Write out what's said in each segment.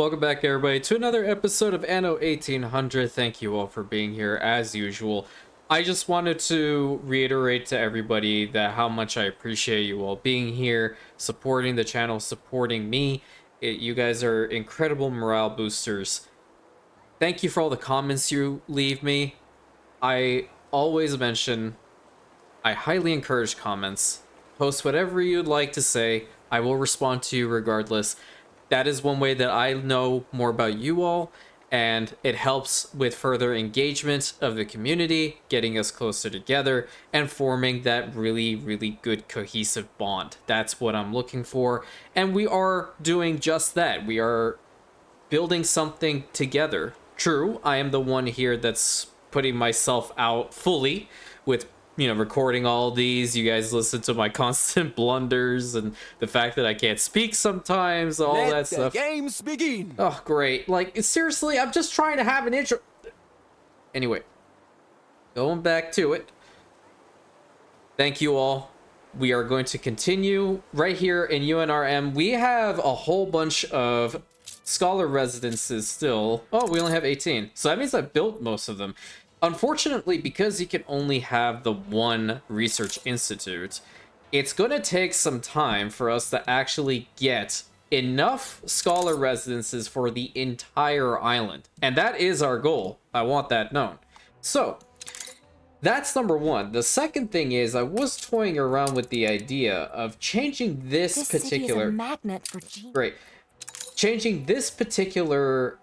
welcome back everybody to another episode of Anno 1800. Thank you all for being here as usual. I just wanted to reiterate to everybody that how much I appreciate you all being here, supporting the channel, supporting me. You guys are incredible morale boosters. Thank you for all the comments you leave me. I always mention I highly encourage comments. Post whatever you'd like to say. I will respond to you regardless. That is one way that I know more about you all, and it helps with further engagement of the community, getting us closer together, and forming that really good cohesive bond. That's what I'm looking for, and we are doing just that. We are building something together. True, I am the one here that's putting myself out fully with recording all these. You guys listen to my constant blunders and the fact that I can't speak sometimes, all that stuff. Let the games begin. Oh, great. Like, seriously, I'm just trying to have an intro. Anyway, going back to it. Thank you all. We are going to continue right here in U.N.R.M. We have a whole bunch of scholar residences still. Oh, we only have 18. So that means I built most of them. Unfortunately, because you can only have the one research institute, it's going to take some time for us to actually get enough scholar residences for the entire island. And that is our goal. I want that known. So, that's number one. The second thing is I was toying around with the idea of changing this particular... City is a magnet for genius. Great. Changing this particular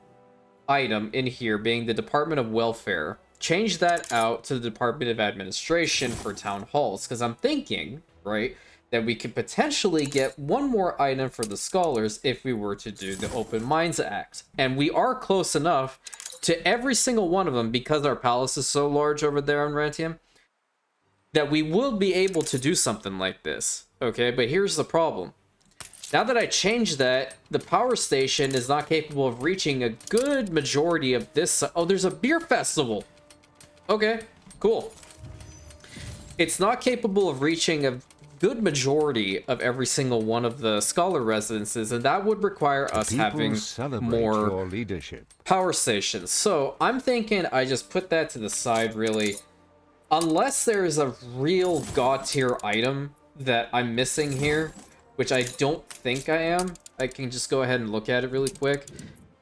item in here, being the Department of Welfare, change that out to the Department of Administration for town halls, because I'm thinking, right, that we could potentially get one more item for the scholars if we were to do the Open Minds Act. And we are close enough to every single one of them, because our palace is so large over there on Rantium, that we will be able to do something like this. Okay, but here's the problem. Now that I changed that, the power station is not capable of reaching a good majority of this. Oh, there's a beer festival. Okay, cool. It's not capable of reaching a good majority of every single one of the scholar residences, and that would require us having more your leadership. power stations. So I'm thinking I just put that to the side, really. Unless there's a real god tier item that I'm missing here, which I don't think I am. I can just go ahead and look at it really quick.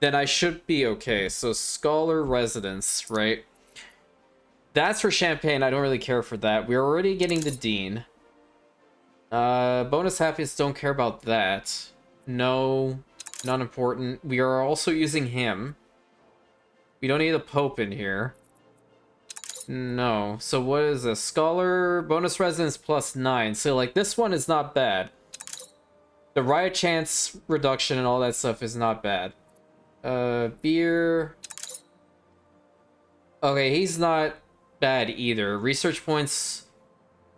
Then I should be okay. So scholar residence, right? That's for Champagne. I don't really care for that. We're already getting the Dean. Bonus happiness, don't care about that. No, not important. We are also using him. We don't need a Pope in here. No. So what is this? Scholar bonus residence +9. So like this one is not bad. The riot chance reduction and all that stuff is not bad. Beer. Okay, he's not bad either. Research points,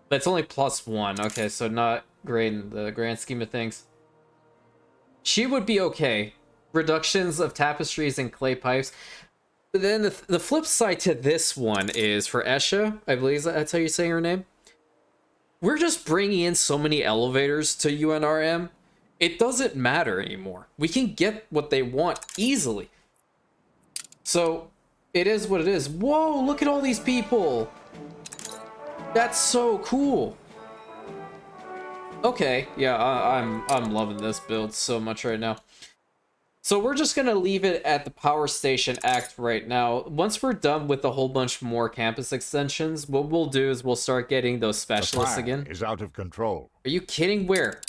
but it's only +1. Okay, so not great in the grand scheme of things. She would be okay. Reductions of tapestries and clay pipes. But then the flip side to this one is for Esha, I believe that's how you say her name. We're just bringing in so many elevators to U.N.R.M. It doesn't matter anymore. We can get what they want easily. So it is what it is. Whoa, look at all these people. That's so cool. Okay, yeah, I'm loving this build so much right now. So we're just gonna leave it at the Power Station Act right now. Once we're done with a whole bunch more campus extensions, what we'll do is we'll start getting those specialists again. Is out of control. Are you kidding? Where?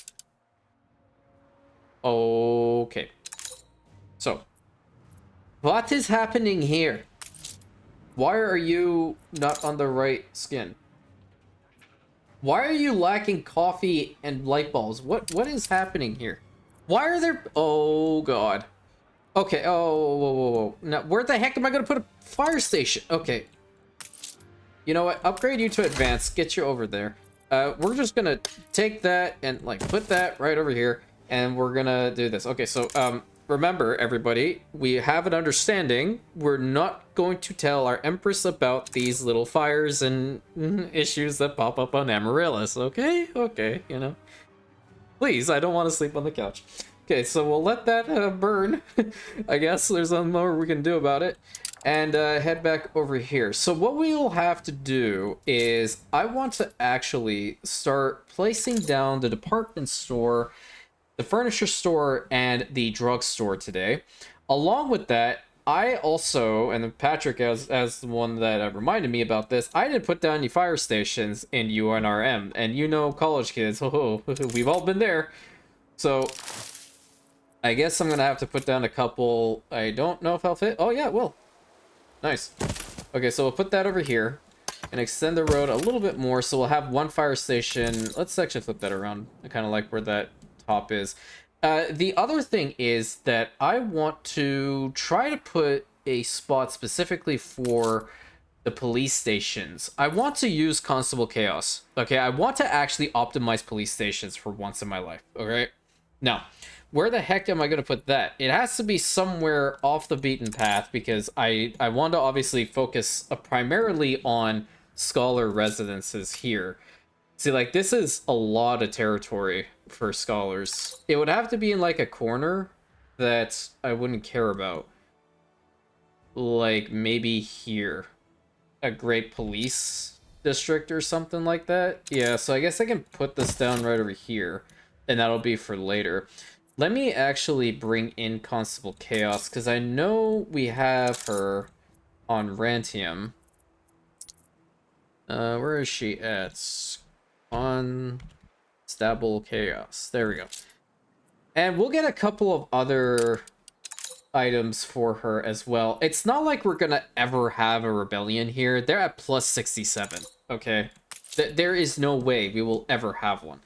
Okay. So, what is happening here? Why are you not on the right skin? Why are you lacking coffee and light bulbs? What is happening here? Why are there... Oh, God. Okay, oh, whoa. Now, where the heck am I going to put a fire station? Okay. You know what? Upgrade you to advanced. Get you over there. We're just going to take that and, like, put that right over here. And we're going to do this. Okay, so, remember, everybody, we have an understanding. We're not going to tell our Empress about these little fires and issues that pop up on Amaryllis, okay? Okay, you know. Please, I don't want to sleep on the couch. Okay, so we'll let that burn. I guess there's nothing more we can do about it. And head back over here. So what we'll have to do is I want to actually start placing down the department store, the furniture store, and the drugstore today. Along with that, I also, and then Patrick as the one that reminded me about this, I didn't put down any fire stations in U.N.R.M. And you know, college kids, oh, we've all been there. So I guess I'm gonna have to put down a couple. I don't know if I'll fit. Oh yeah, it will. Nice. Okay, so we'll put that over here and extend the road a little bit more. So we'll have one fire station. Let's actually flip that around. I kind of like where that top is. The other thing is that I want to try to put a spot specifically for the police stations. I want to use Constable Chaos. Okay, I want to actually optimize police stations for once in my life. Okay, now where the heck am I going to put that? It has to be somewhere off the beaten path because I want to obviously focus primarily on scholar residences here. See, like, this is a lot of territory for scholars. It would have to be in, like, a corner that I wouldn't care about. Like, maybe here. A great police district or something like that. Yeah, so I guess I can put this down right over here. And that'll be for later. Let me actually bring in Constable Chaos, because I know we have her on Rantium. Where is she at? Constable Chaos. There we go. And we'll get a couple of other items for her as well. It's not like we're gonna ever have a rebellion here. They're at plus 67, okay? There is no way we will ever have one.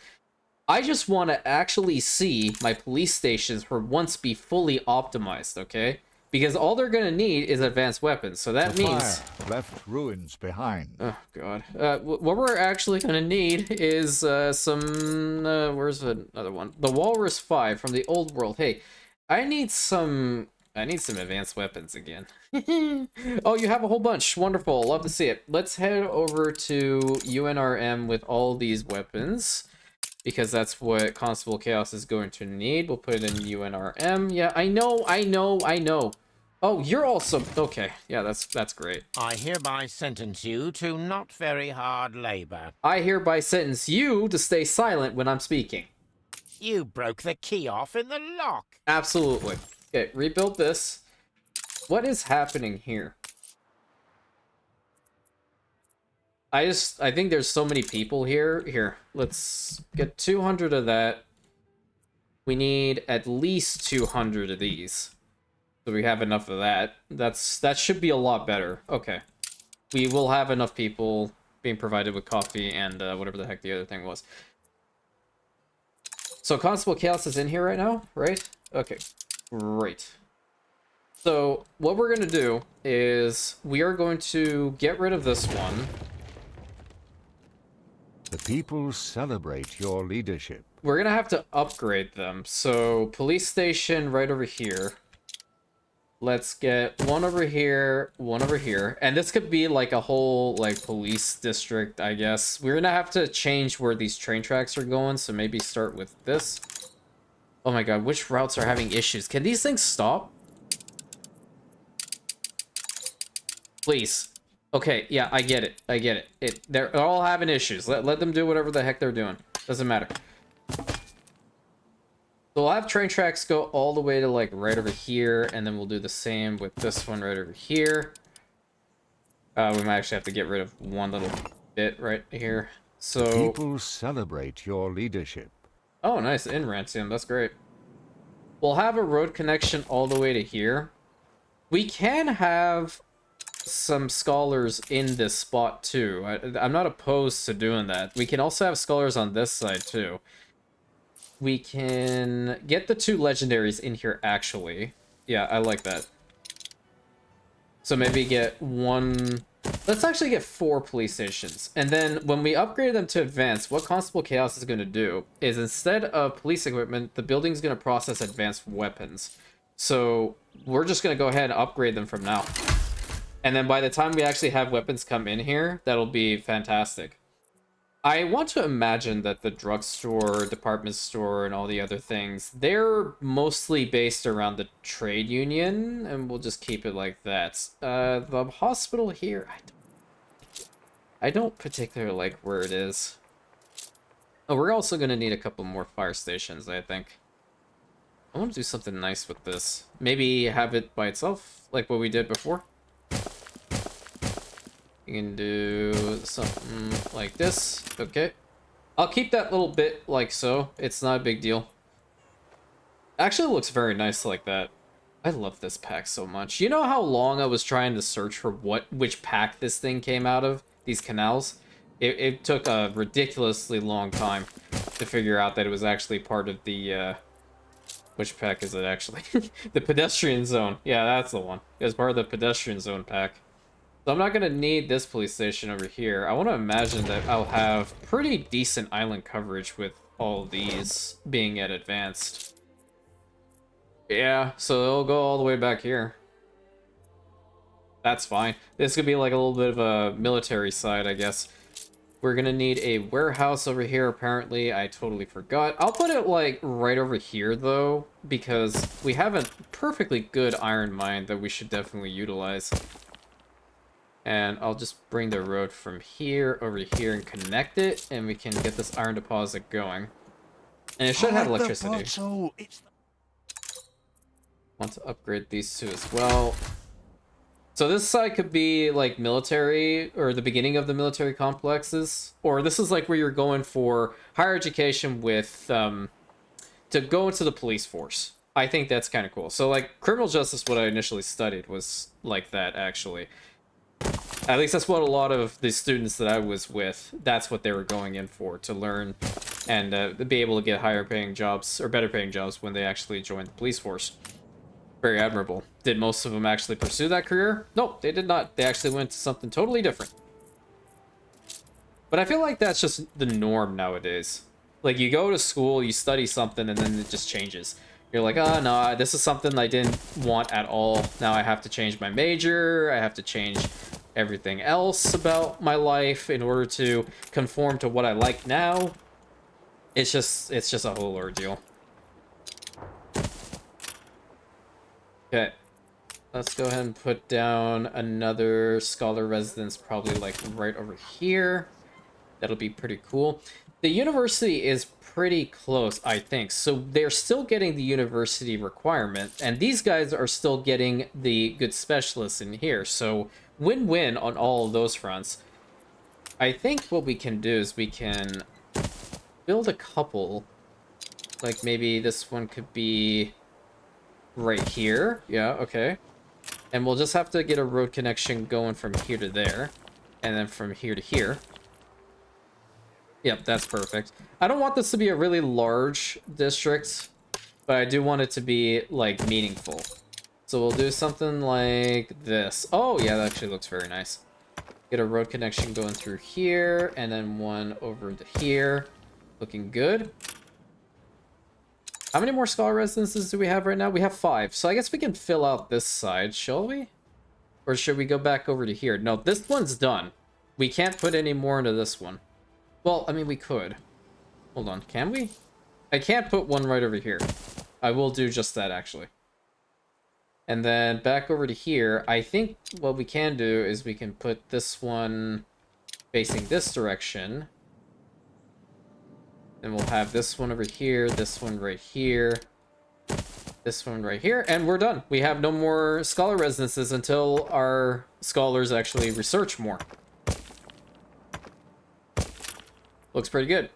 I just want to actually see my police stations for once be fully optimized, okay? Because all they're going to need is advanced weapons, so that means... Fire left ruins behind. Oh, God. What we're actually going to need is some... where's another one? The Walrus 5 from the old world. Hey, I need some advanced weapons again. Oh, you have a whole bunch. Wonderful. Love to see it. Let's head over to U.N.R.M. with all these weapons, because that's what Constable Chaos is going to need. We'll put it in U.N.R.M. Yeah, I know. Oh, you're also... Okay, yeah, that's great. I hereby sentence you to not very hard labor. I hereby sentence you to stay silent when I'm speaking. You broke the key off in the lock. Absolutely. Okay, rebuild this. What is happening here? I think there's so many people here. Here, let's get 200 of that. We need at least 200 of these. So we have enough of that. That should be a lot better. Okay. We will have enough people being provided with coffee and whatever the heck the other thing was. So Constable Chaos is in here right now, right? Okay, great. So what we're going to do is we are going to get rid of this one. The people celebrate your leadership. We're going to have to upgrade them. So police station right over here. Let's get one over here, one over here. And this could be like a whole like police district, I guess. We're going to have to change where these train tracks are going. So maybe start with this. Oh my God, which routes are having issues? Can these things stop? Please. Okay, yeah, I get it. They're all having issues. Let them do whatever the heck they're doing. Doesn't matter. So we'll have train tracks go all the way to like right over here, and then we'll do the same with this one right over here. We might actually have to get rid of one little bit right here. So People celebrate your leadership. oh, nice, in Rantium. That's great. We'll have a road connection all the way to here. We can have some scholars in this spot too. I'm not opposed to doing that. We can also have scholars on this side too. We can get the two legendaries in here actually. Yeah, I like that. So maybe get one... Let's actually get 4 police stations. And then when we upgrade them to advanced, what Constable Chaos is going to do is instead of police equipment, the building's going to process advanced weapons. So we're just going to go ahead and upgrade them from now. And then by the time we actually have weapons come in here, that'll be fantastic. I want to imagine that the drugstore, department store, and all the other things, they're mostly based around the trade union, and we'll just keep it like that. The hospital here, I don't particularly like where it is. Oh, we're also gonna need a couple more fire stations, I think. I want to do something nice with this. Maybe have it by itself, like what we did before. You can do something like this. Okay. I'll keep that little bit like so. It's not a big deal. Actually, it looks very nice like that. I love this pack so much. You know how long I was trying to search for which pack this thing came out of? These canals? It took a ridiculously long time to figure out that it was actually part of the, which pack is it actually? The pedestrian zone. Yeah, that's the one. It was part of the pedestrian zone pack. So I'm not going to need this police station over here. I want to imagine that I'll have pretty decent island coverage with all of these being at advanced. Yeah, so it'll go all the way back here. That's fine. This could be like a little bit of a military side, I guess. We're going to need a warehouse over here, apparently. I totally forgot. I'll put it like right over here, though, because we have a perfectly good iron mine that we should definitely utilize. And I'll just bring the road from here over here and connect it, and we can get this iron deposit going. And it should have electricity. Want to upgrade these two as well. So this side could be like military, or the beginning of the military complexes, or this is like where you're going for higher education with to go into the police force. I think that's kind of cool. So like criminal justice, what I initially studied was like that, actually. At least that's what a lot of the students that I was with, that's what they were going in for, to learn and be able to get higher paying jobs, or better paying jobs, when they actually joined the police force. Very admirable. Did most of them actually pursue that career? Nope, they did not. They actually went to something totally different. But I feel like that's just the norm nowadays. Like, you go to school, you study something, and then it just changes. You're like, oh, no, this is something I didn't want at all. Now I have to change my major. I have to change everything else about my life in order to conform to what I like now. It's just a whole ordeal. Okay. Let's go ahead and put down another scholar residence, probably like right over here. That'll be pretty cool. The university is pretty close, I think. So they're still getting the university requirement, and these guys are still getting the good specialists in here. So win-win on all of those fronts. I think what we can do is we can build a couple. Like maybe this one could be right here. Yeah, okay. And we'll just have to get a road connection going from here to there. And then from here to here. Yep, that's perfect. I don't want this to be a really large district, but I do want it to be, like, meaningful. So we'll do something like this. Oh, yeah, that actually looks very nice. Get a road connection going through here, and then one over to here. Looking good. How many more scholar residences do we have right now? We have 5. So I guess we can fill out this side, shall we? Or should we go back over to here? No, this one's done. We can't put any more into this one. Well, I mean, we could. Hold on, can we? I can't put one right over here. I will do just that, actually. And then back over to here, I think what we can do is we can put this one facing this direction. And we'll have this one over here, this one right here, this one right here, and we're done. We have no more scholar residences until our scholars actually research more. Looks pretty good.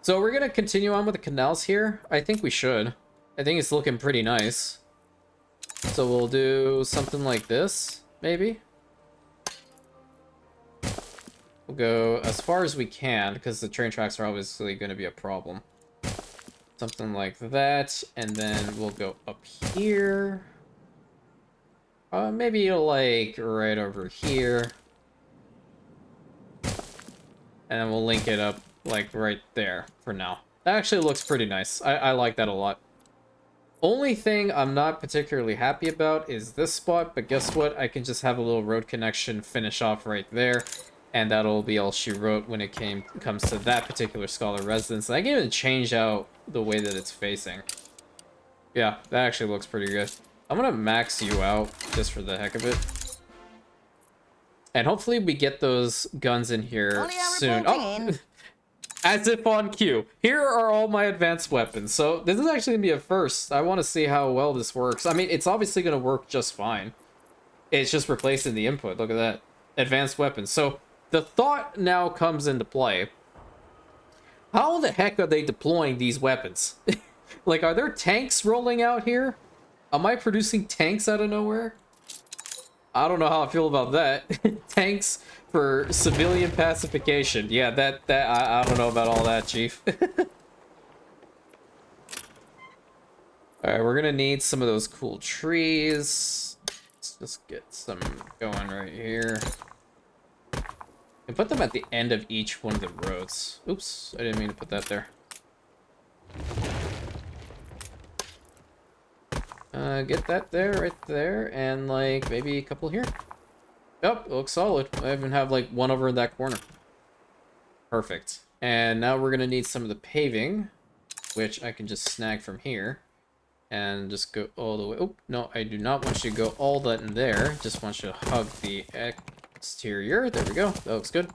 So we're gonna continue on with the canals here. I think we should. I think it's looking pretty nice. So we'll do something like this, maybe. We'll go as far as we can, because the train tracks are obviously going to be a problem. Something like that, and then we'll go up here. Maybe like right over here. And then we'll link it up like right there for now. That actually looks pretty nice. I like that a lot. Only thing I'm not particularly happy about is this spot, but guess what? I can just have a little road connection finish off right there. And that'll be all she wrote when it comes to that particular scholar residence. I can even change out the way that it's facing. Yeah, that actually looks pretty good. I'm gonna max you out just for the heck of it. And hopefully we get those guns in here soon. Oh, as if on cue. Here are all my advanced weapons. So this is actually gonna be a first. I want to see how well this works. I mean, it's obviously gonna work just fine. It's just replacing the input. Look at that. Advanced weapons. So the thought now comes into play. How the heck are they deploying these weapons? Like, are there tanks rolling out here? Am I producing tanks out of nowhere? I don't know how I feel about that. Tanks for civilian pacification. Yeah, I don't know about all that, Chief. Alright, we're gonna need some of those cool trees. Let's just get some going right here. And put them at the end of each one of the roads. Oops, I didn't mean to put that there. Get that there, right there, and like maybe a couple here. Oh, it looks solid. I even have like one over in that corner. Perfect. And now we're gonna need some of the paving, which I can just snag from here. And just go all the way. Oh, no, I do not want you to go all that in there. Just want you to hug the exterior. There we go. That looks good.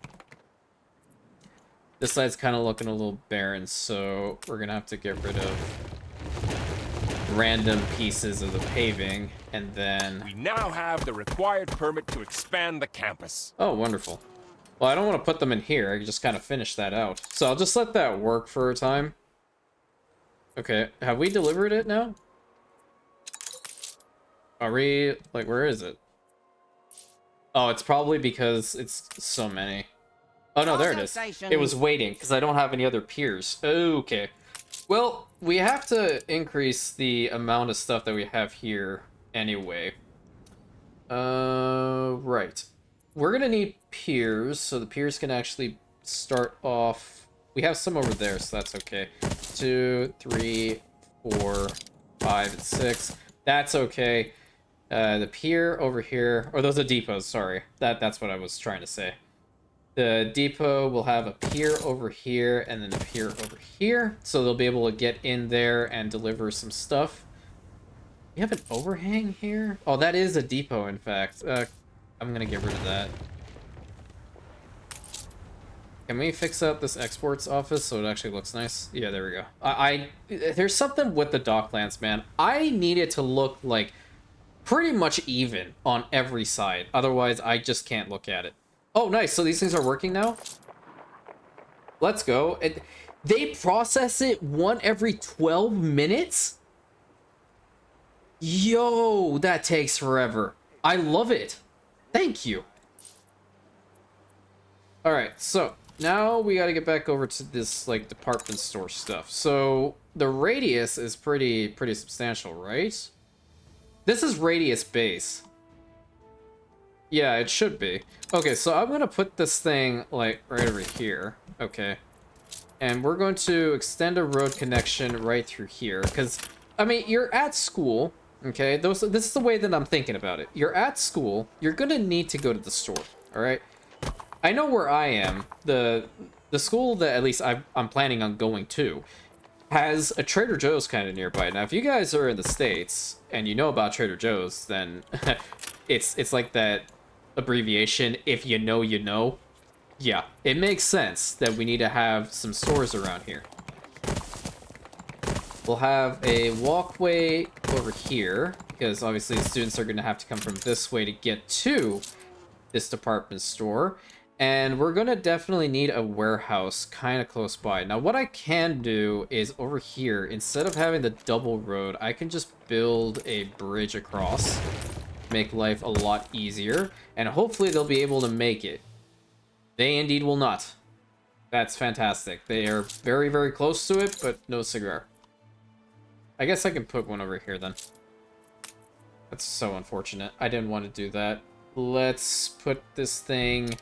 This side's kind of looking a little barren, so we're gonna have to get rid of random pieces of the paving, and then... We now have the required permit to expand the campus. Oh, wonderful. Well, I don't want to put them in here. I can just kind of finish that out. So I'll just let that work for a time. Okay, have we delivered it now? Are we... like, where is it? Oh, it's probably because it's so many. Oh, no, there it is. It was waiting, because I don't have any other piers. Okay. Well, we have to increase the amount of stuff that we have here anyway. Right. We're gonna need piers, so the piers can actually start off... We have some over there, so that's okay. 2, 3, 4, 5, and 6. That's okay. The pier over here... Or those are depots, sorry. That's what I was trying to say. The depot will have a pier over here and then a pier over here. So they'll be able to get in there and deliver some stuff. We have an overhang here? Oh, that is a depot, in fact. I'm going to get rid of that. Can we fix up this exports office so it actually looks nice? Yeah, there we go. There's something with the docklands, man. I need it to look like pretty much even on every side. Otherwise, I just can't look at it. Oh, nice. So these things are working now? Let's go. They process it one every 12 minutes? Yo, that takes forever. I love it. Thank you. All right, so now we got to get back over to this like department store stuff. So the radius is pretty substantial, right? This is radius base. Yeah, it should be. Okay, so I'm gonna put this thing like right over here. Okay. And we're going to extend a road connection right through here. Because, I mean, you're at school, okay? This is the way that I'm thinking about it. You're at school, you're gonna need to go to the store, alright? I know where I am. The school that at least I'm planning on going to has a Trader Joe's kind of nearby. Now, if you guys are in the States and you know about Trader Joe's, then it's like that abbreviation, if you know, you know. Yeah, it makes sense that we need to have some stores around here. We'll have a walkway over here, because obviously the students are going to have to come from this way to get to this department store. And we're going to definitely need a warehouse kind of close by. Now, what I can do is over here, instead of having the double road, I can just build a bridge across. Make life a lot easier. And hopefully they'll be able to make it. They indeed will not. That's fantastic. They are very, very close to it, but no cigar. I guess I can put one over here then. That's so unfortunate. I didn't want to do that. Let's put this thing...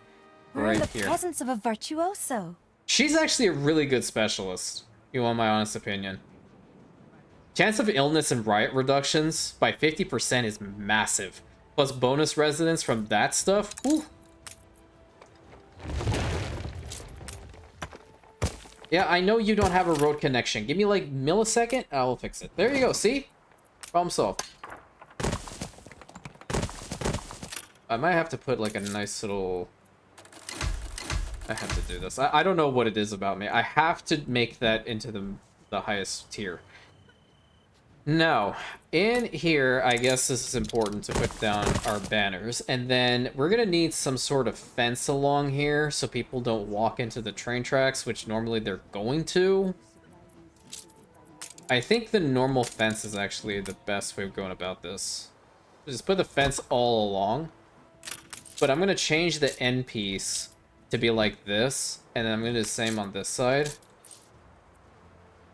We're in the here. presence of a virtuoso. She's actually a really good specialist, you want my honest opinion. Chance of illness and riot reductions by 50% is massive. Plus bonus residence from that stuff. Ooh. Yeah, I know you don't have a road connection. Give me like millisecond, I'll fix it. There you go, see? Problem solved. I might have to put like a nice little... I have to do this. I don't know what it is about me. I have to make that into the highest tier. Now, in here, I guess this is important to put down our banners. And then we're going to need some sort of fence along here so people don't walk into the train tracks, which normally they're going to. I think the normal fence is actually the best way of going about this. Just put the fence all along. But I'm going to change the end piece to be like this. And then I'm going to do the same on this side.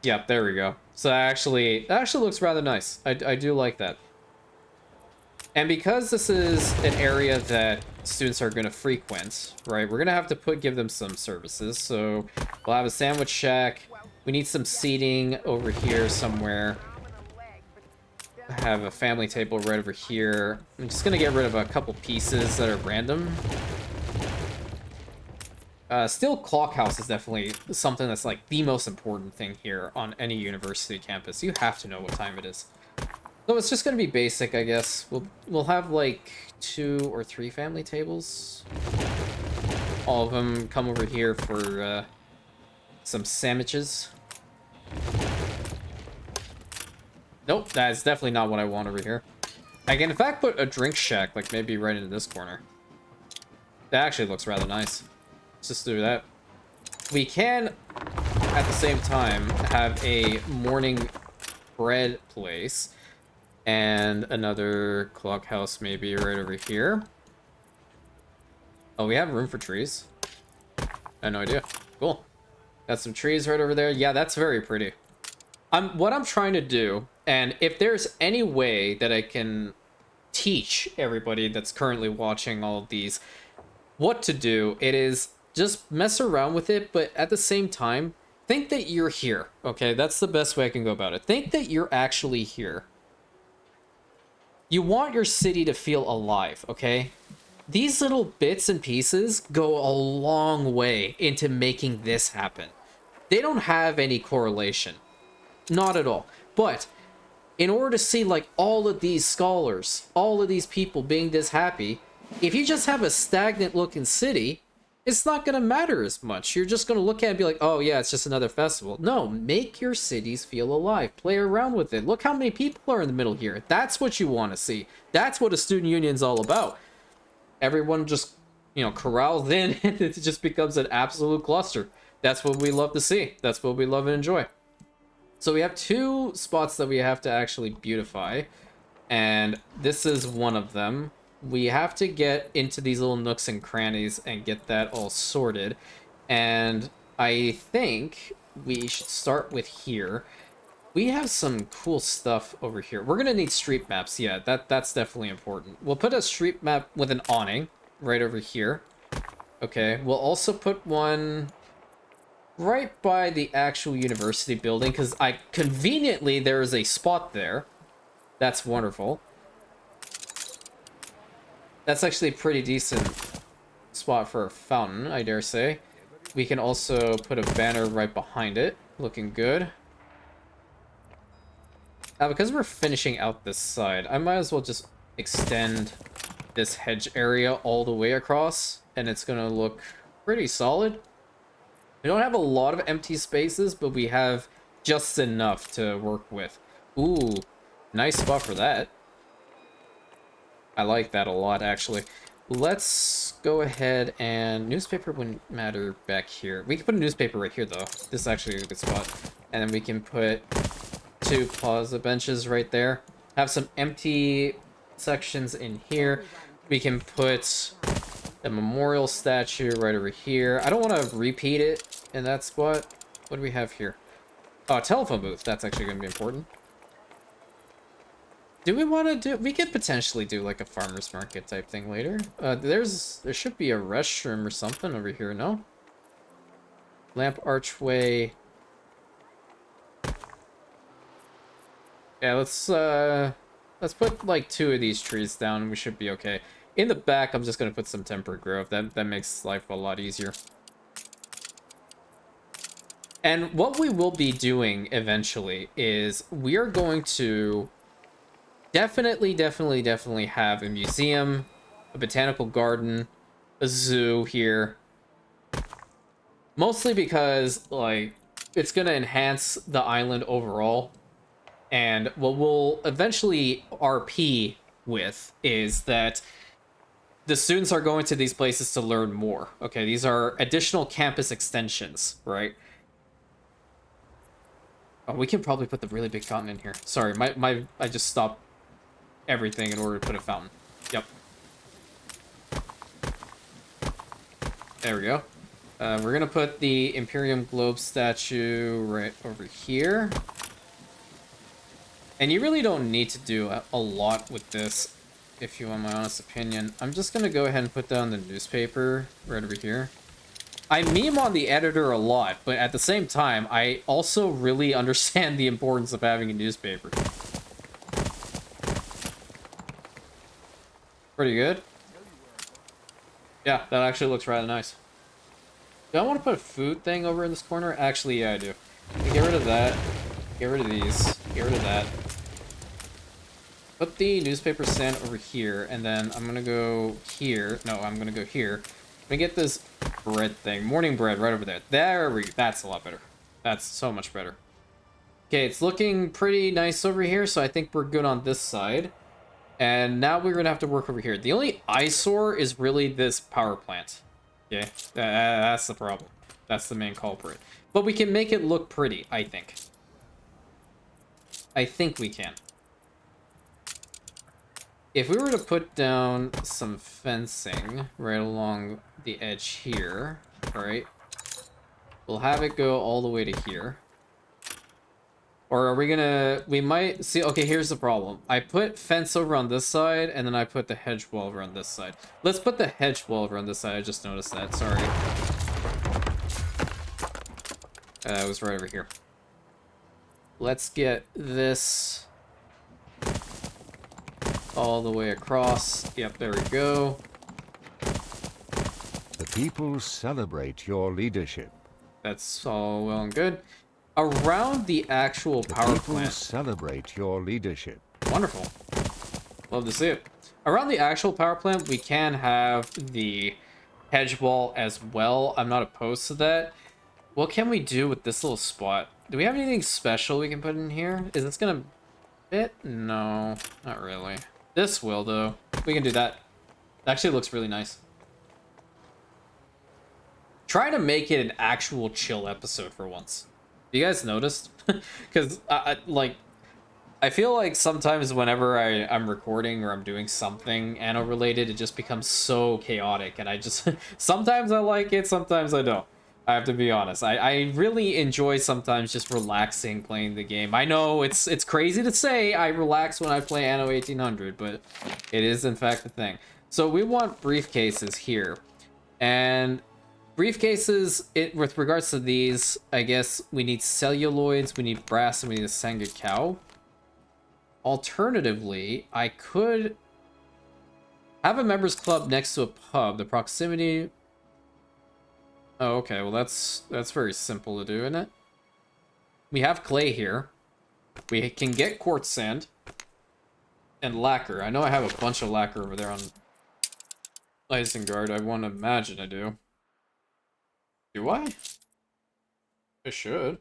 Yep, there we go. So that actually looks rather nice. I do like that. And because this is an area that students are going to frequent, right, we're going to have to give them some services. So we'll have a sandwich shack. We need some seating over here somewhere. Have a family table right over here. I'm just going to get rid of a couple pieces that are random. Still, clock house is definitely something that's like the most important thing here on any university campus. You have to know what time it is. So it's just gonna be basic, I guess. We'll have like 2 or 3 family tables. All of them come over here for some sandwiches. Nope, that's definitely not what I want over here. I can in fact put a drink shack, like maybe right into this corner. That actually looks rather nice. Let's just do that. We can, at the same time, have a morning bread place and another clock house maybe right over here. Oh, we have room for trees. I had no idea. Cool. Got some trees right over there. Yeah, that's very pretty. What I'm trying to do, and if there's any way that I can teach everybody that's currently watching all of these what to do, it is just mess around with it, but at the same time, think that you're here, okay? That's the best way I can go about it. Think that you're actually here. You want your city to feel alive, okay? These little bits and pieces go a long way into making this happen. They don't have any correlation. Not at all. But in order to see like all of these scholars, all of these people being this happy, if you just have a stagnant looking city, it's not going to matter as much. You're just going to look at it and be like, oh yeah, it's just another festival. No, make your cities feel alive. Play around with it. Look how many people are in the middle here. That's what you want to see. That's what a student union's all about. Everyone just, corrals in and it just becomes an absolute cluster. That's what we love to see. That's what we love and enjoy. So we have 2 spots that we have to actually beautify. And this is one of them. We have to get into these little nooks and crannies and get that all sorted. And I think we should start with here. We have some cool stuff over here. We're going to need street maps. Yeah, that's definitely important. We'll put a street map with an awning right over here. Okay, we'll also put one right by the actual university building because conveniently there is a spot there. That's wonderful. That's actually a pretty decent spot for a fountain, I dare say. We can also put a banner right behind it. Looking good. Because we're finishing out this side, I might as well just extend this hedge area all the way across, and it's going to look pretty solid. We don't have a lot of empty spaces, but we have just enough to work with. Ooh, nice spot for that. I like that a lot, actually. Let's go ahead and... Newspaper wouldn't matter back here. We can put a newspaper right here, though. This is actually a good spot. And then we can put 2 plaza benches right there. Have some empty sections in here. We can put a memorial statue right over here. I don't want to repeat it in that spot. What do we have here? Oh, a telephone booth. That's actually going to be important. Do we want to do... We could potentially do like a farmer's market type thing later. There should be a restroom or something over here, no? Lamp archway. Yeah, let's put like 2 of these trees down and we should be okay. In the back, I'm just going to put some temperate growth. That makes life a lot easier. And what we will be doing eventually is we are going to definitely have a museum, a botanical garden, a zoo here. Mostly because, like, it's going to enhance the island overall. And what we'll eventually RP with is that the students are going to these places to learn more. Okay, these are additional campus extensions, right? Oh, we can probably put the really big fountain in here. Sorry, I just stopped everything in order to put a fountain. Yep. There we go. We're gonna put the Imperium Globe statue right over here. And you really don't need to do a lot with this, if you want my honest opinion. I'm just gonna go ahead and put down the newspaper right over here. I meme on the editor a lot, but at the same time, I also really understand the importance of having a newspaper. Pretty good. Yeah, that actually looks rather nice. Do I want to put a food thing over in this corner? Actually, yeah, I do. Get rid of that. Get rid of these. Get rid of that. Put the newspaper stand over here, and then I'm gonna go here. No, I'm gonna go here. I'm gonna get this bread thing. Morning bread right over there. That's a lot better. That's so much better. Okay, it's looking pretty nice over here, so I think we're good on this side. And now we're gonna have to work over here. The only eyesore is really this power plant. Okay, that's the problem. That's the main culprit. But we can make it look pretty, I think. I think we can. If we were to put down some fencing right along the edge here, alright, we'll have it go all the way to here. Or are we gonna... We might... See, okay, here's the problem. I put fence over on this side, and then I put the hedge wall over on this side. Let's put the hedge wall over on this side. I just noticed that. Sorry. It was right over here. Let's get this all the way across. Yep, there we go. The people celebrate your leadership. That's all well and good. Around the actual power The people plant. celebrate your leadership. Wonderful. Love to see it. Around the actual power plant, we can have the hedge wall as well. I'm not opposed to that. What can we do with this little spot? Do we have anything special we can put in here? Is this gonna fit? No, not really. This will, though. We can do that. It actually looks really nice. Trying to make it an actual chill episode for once. You guys noticed? Because I feel like sometimes whenever I'm recording or I'm doing something Anno related, it just becomes so chaotic, and I just sometimes I like it, sometimes I don't. I have to be honest. I really enjoy sometimes just relaxing playing the game. I know it's crazy to say I relax when I play Anno 1800, but it is in fact a thing. So we want briefcases here, and briefcases, with regards to these, I guess we need celluloids, we need brass, and we need a Sangha cow. Alternatively, I could have a members club next to a pub. The proximity... Oh, okay, well that's very simple to do, isn't it? We have clay here. We can get quartz sand. And lacquer. I know I have a bunch of lacquer over there on Isengard. I want to imagine I do. Do I? I should.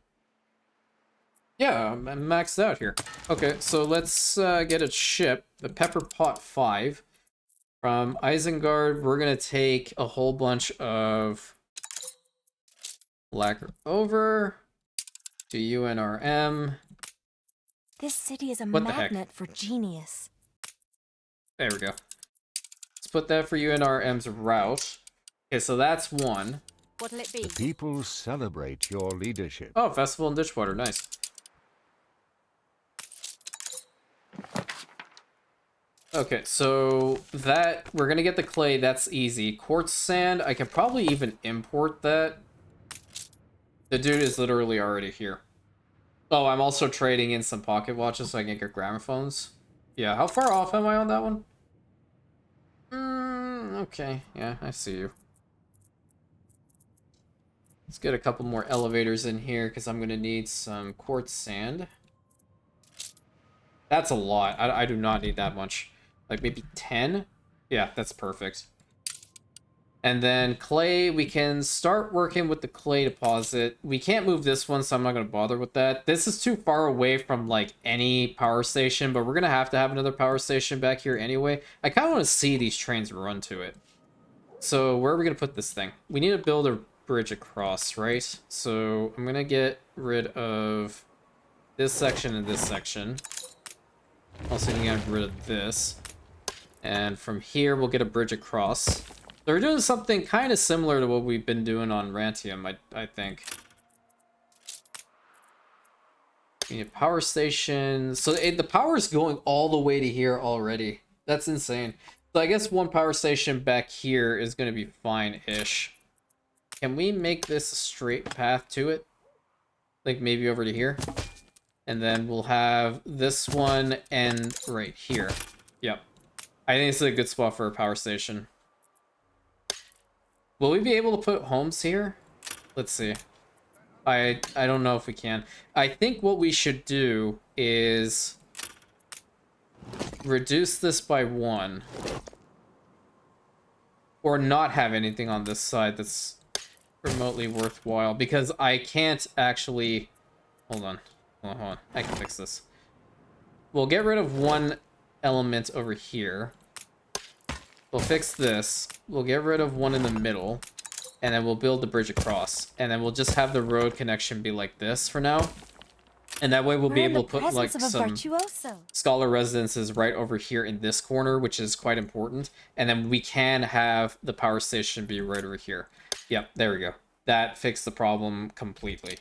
Yeah, I'm maxed out here. Okay, so let's get a ship, the Pepper Pot 5. From Isengard, we're going to take a whole bunch of lacquer over to U.N.R.M. This city is a What the heck? magnet for genius. There we go. Let's put that for U.N.R.M.'s route. Okay, so that's one. What'll it be? The people celebrate your leadership. Oh, Festival in Ditchwater, nice. Okay, so that, we're gonna get the clay, that's easy. Quartz sand, I can probably even import that. The dude is literally already here. Oh, I'm also trading in some pocket watches so I can get gramophones. Yeah, how far off am I on that one? Okay, yeah, I see you. Let's get a couple more elevators in here because I'm gonna need some quartz sand. That's a lot. I do not need that much. Like maybe 10? Yeah, that's perfect. And then clay, we can start working with the clay deposit. We can't move this one, so I'm not going to bother with that. This is too far away from, like, any power station, but we're going to have another power station back here anyway. I kind of want to see these trains run to it. So where are we going to put this thing? We need to build a bridge across, right? So I'm going to get rid of this section and this section. Also need to get rid of this. And from here, we'll get a bridge across. So we're doing something kind of similar to what we've been doing on Rantium, I think. We need a power station. So the power's going all the way to here already. That's insane. So I guess one power station back here is going to be fine-ish. Can we make this a straight path to it? Like maybe over to here? And then we'll have this one end right here. Yep. I think this is a good spot for a power station. Will we be able to put homes here? Let's see. I don't know if we can. I think what we should do is reduce this by 1. Or not have anything on this side that's remotely worthwhile. Because I can't actually... Hold on. Hold on. I can fix this. We'll get rid of one element over here. We'll fix this. We'll get rid of one in the middle. And then we'll build the bridge across. And then we'll just have the road connection be like this for now. And that way we'll be able to put like some scholar residences right over here in this corner, which is quite important. And then we can have the power station be right over here. Yep, there we go. That fixed the problem completely.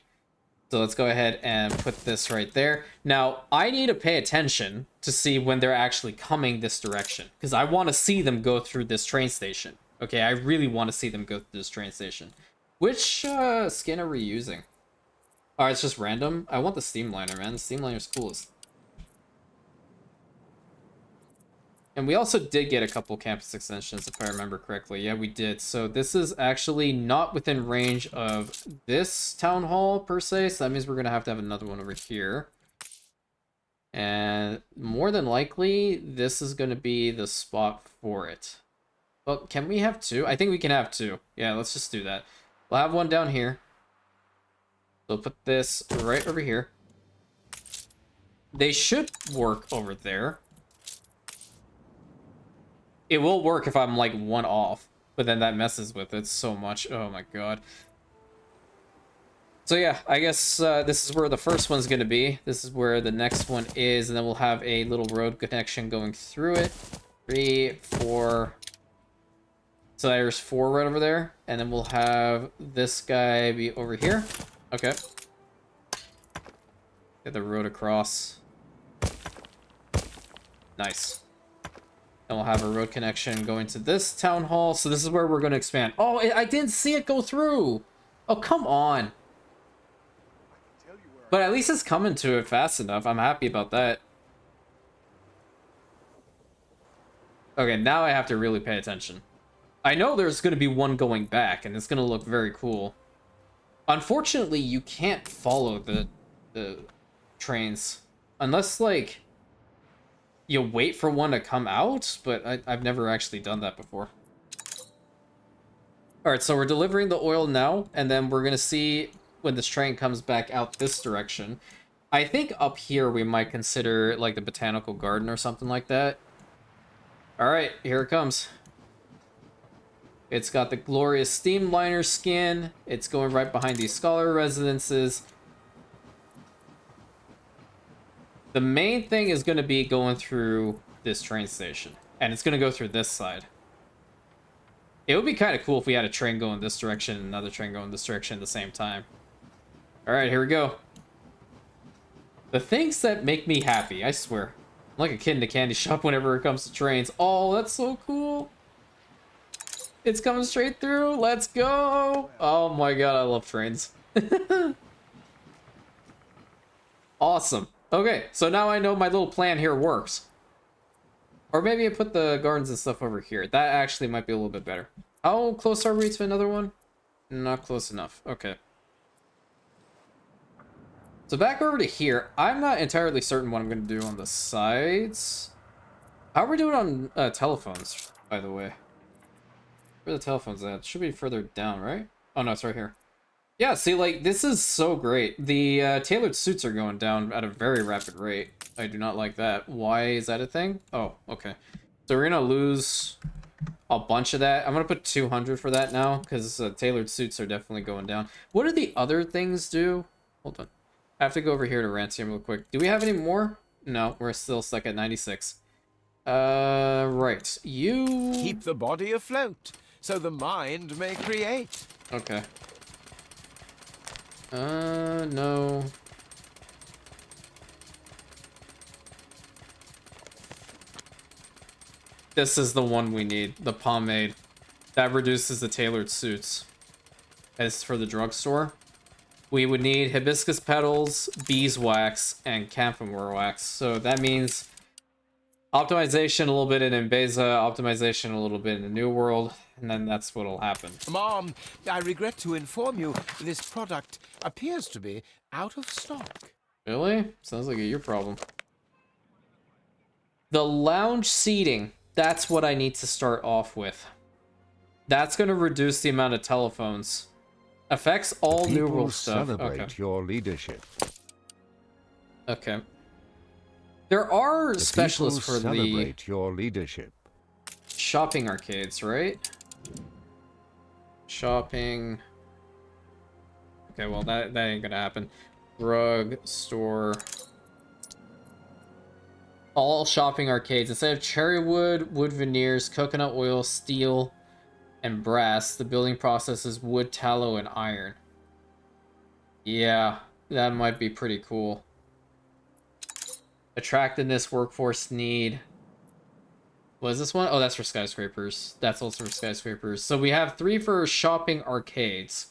So let's go ahead and put this right there. Now, I need to pay attention to see when they're actually coming this direction, because I want to see them go through this train station. Okay, I really want to see them go through this train station. Which skin are we using? Oh, it's just random? I want the Steamliner, man. The Steamliner's coolest. And we also did get a couple campus extensions, if I remember correctly. Yeah, we did. So this is actually not within range of this town hall, per se. So that means we're going to have another one over here. And more than likely, this is going to be the spot for it. Well, can we have 2? I think we can have 2. Yeah, let's just do that. We'll have one down here. So put this right over here. They should work over there. It will work if I'm like 1 off, but then that messes with it so much. Oh my god. So yeah, I guess this is where the first one's going to be. This is where the next one is, and then we'll have a little road connection going through it. 3, 4. So there's 4 right over there, and then we'll have this guy be over here. Okay. Get the road across. Nice. And we'll have a road connection going to this town hall. So this is where we're going to expand. Oh, I didn't see it go through. Oh, come on. But at least it's coming to it fast enough. I'm happy about that. Okay, now I have to really pay attention. I know there's going to be one going back, and it's going to look very cool. Unfortunately, you can't follow the trains. Unless, like, you wait for one to come out, but I've never actually done that before. Alright, so we're delivering the oil now, and then we're going to see when this train comes back out this direction. I think up here we might consider, like, the botanical garden or something like that. Alright, here it comes. It's got the glorious Steamliner skin. It's going right behind these scholar residences. The main thing is going to be going through this train station. And it's going to go through this side. It would be kind of cool if we had a train going this direction and another train going this direction at the same time. Alright, here we go. The things that make me happy, I swear. I'm like a kid in a candy shop whenever it comes to trains. Oh, that's so cool. It's coming straight through. Let's go. Oh my god, I love trains. Awesome. Okay, so now I know my little plan here works. Or maybe I put the gardens and stuff over here. That actually might be a little bit better. How close are we to another one? Not close enough. Okay. So back over to here. I'm not entirely certain what I'm going to do on the sides. How are we doing on telephones, by the way? Where are the telephones at? It should be further down, right? Oh, no, it's right here. Yeah, see, like, this is so great. The tailored suits are going down at a very rapid rate. I do not like that. Why is that a thing? Oh, okay. So we're going to lose a bunch of that. I'm going to put 200 for that now, because tailored suits are definitely going down. What do the other things do? Hold on. I have to go over here to Ransom real quick. Do we have any more? No, we're still stuck at 96. Right. You... Keep the body afloat, so the mind may create. Okay. No. This is the one we need, the pomade. That reduces the tailored suits. As for the drugstore, we would need hibiscus petals, beeswax, and camphor wax. So that means optimization a little bit in Mbeza, optimization a little bit in the New World, and then that's what'll happen. Mom, I regret to inform you this product appears to be out of stock. Really? Sounds like your problem. The lounge seating. That's what I need to start off with. That's going to reduce the amount of telephones. Affects all New People World stuff. celebrate Okay. your leadership. Okay. There are The specialists people for the celebrate your leadership. shopping arcades, right? Shopping. Okay, well, that ain't gonna happen. Drug store. All shopping arcades. Instead of cherry wood, wood veneers, coconut oil, steel, and brass, the building process is wood, tallow, and iron. Yeah, that might be pretty cool. Attractiveness, workforce need. What is this one? Oh, that's for skyscrapers. That's also for skyscrapers. So we have 3 for shopping arcades.